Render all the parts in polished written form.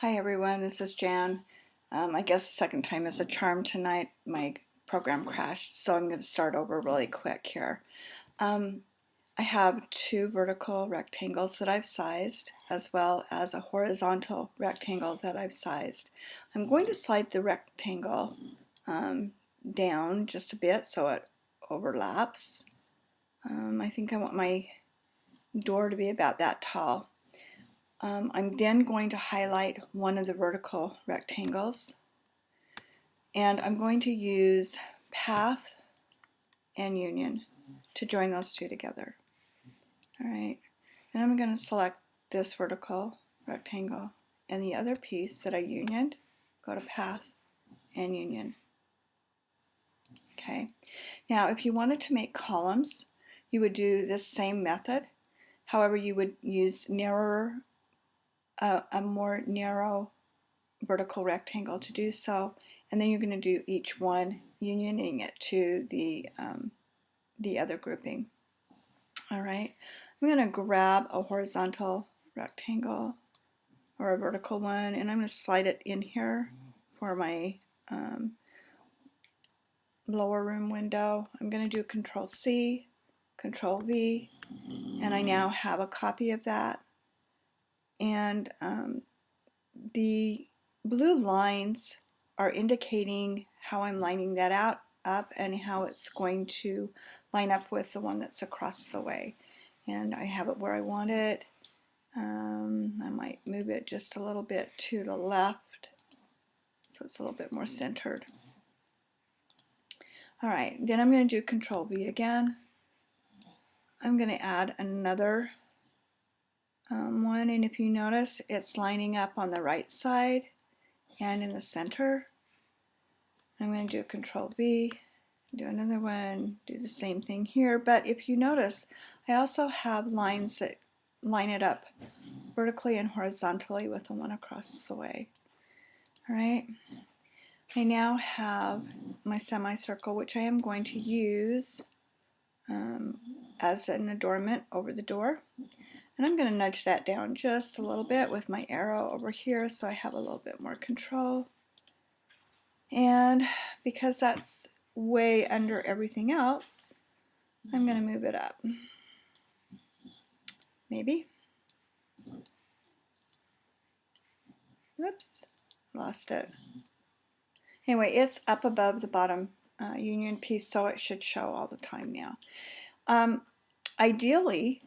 Hi everyone, this is Jan. I guess the second time is a charm tonight. My program crashed, so I'm going to start over really quick here. I have two vertical rectangles that I've sized, as well as a horizontal rectangle that I've sized. I'm going to slide the rectangle down just a bit so it overlaps. I think I want my door to be about that tall. I'm then going to highlight one of the vertical rectangles, and I'm going to use path and union to join those two together. All right, and I'm going to select this vertical rectangle and the other piece that I unioned, go to path and union. Okay, now if you wanted to make columns, you would do this same method. However, you would use a more narrow vertical rectangle to do so, and then you're going to do each one unioning it to the other grouping. All right, I'm going to grab a horizontal rectangle or a vertical one, and I'm going to slide it in here for my lower room window. I'm going to do Control C, Control V, and I now have a copy of that. And the blue lines are indicating how I'm lining that up and how it's going to line up with the one that's across the way. And I have it where I want it. I might move it just a little bit to the left so it's a little bit more centered. All right, then I'm going to do Control V again. I'm going to add another one, and if you notice, it's lining up on the right side and in the center. I'm going to do Control V, do another one, do the same thing here, but if you notice, I also have lines that line it up vertically and horizontally with the one across the way. All right, I now have my semicircle, which I am going to use as an adornment over the door. And I'm going to nudge that down just a little bit with my arrow over here so I have a little bit more control. And because that's way under everything else, I'm going to move it up. Maybe. Oops, lost it. Anyway, it's up above the bottom union piece, so it should show all the time now. Ideally,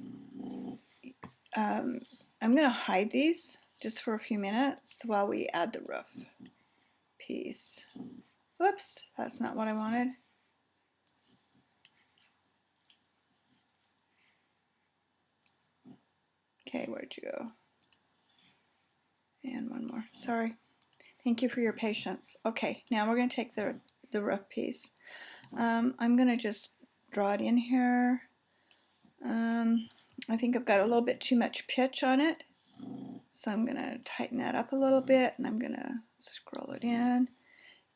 I'm going to hide these just for a few minutes while we add the roof piece. Whoops, that's not what I wanted. Okay, where'd you go? And one more, sorry. Thank you for your patience. Okay, now we're going to take the roof piece. I'm going to just draw it in here. I think I've got a little bit too much pitch on it, so I'm going to tighten that up a little bit, and I'm going to scroll it in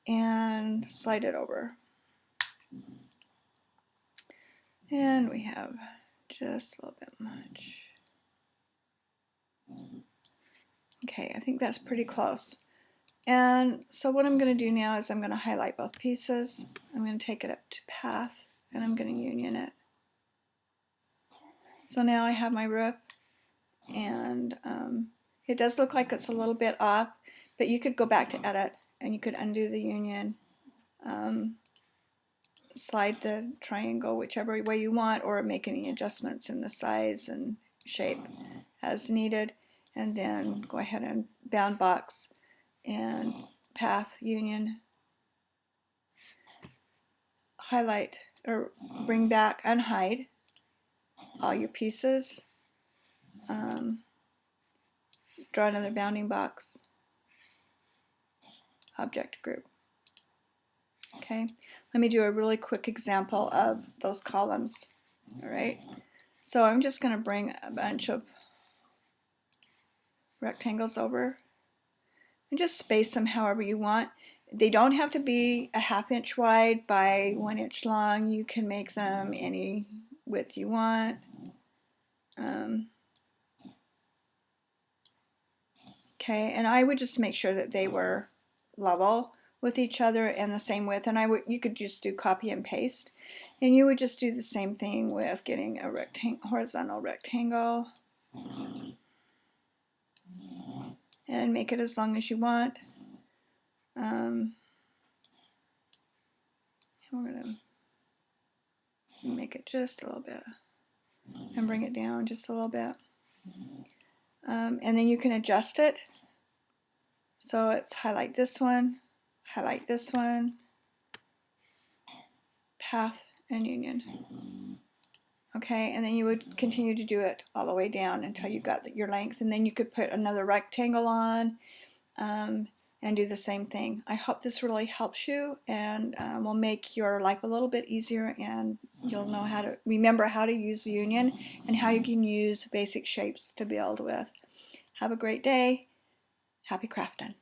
and slide it over. And we have just a little bit much. Okay, I think that's pretty close. And so what I'm going to do now is I'm going to highlight both pieces. I'm going to take it up to path, and I'm going to union it. So now I have my roof, and it does look like it's a little bit off, but you could go back to edit and you could undo the union, slide the triangle whichever way you want, or make any adjustments in the size and shape as needed, and then go ahead and bound box and path union, highlight or bring back, unhide all your pieces, draw another bounding box, object group. Okay, let me do a really quick example of those columns. All right, so I'm just going to bring a bunch of rectangles over and just space them however you want. They don't have to be a 1/2 inch wide by 1 inch long. You can make them any width you want. Okay, and I would just make sure that they were level with each other and the same width, and you could just do copy and paste, and you would just do the same thing with getting a horizontal rectangle and make it as long as you want. We're going to make it just a little bit and bring it down just a little bit. And then you can adjust it. So it's highlight this one, path, and union. Okay, and then you would continue to do it all the way down until you got your length, and then you could put another rectangle on and do the same thing. I hope this really helps you and will make your life a little bit easier, and you'll know how to remember how to use the union and how you can use basic shapes to build with. Have a great day. Happy crafting.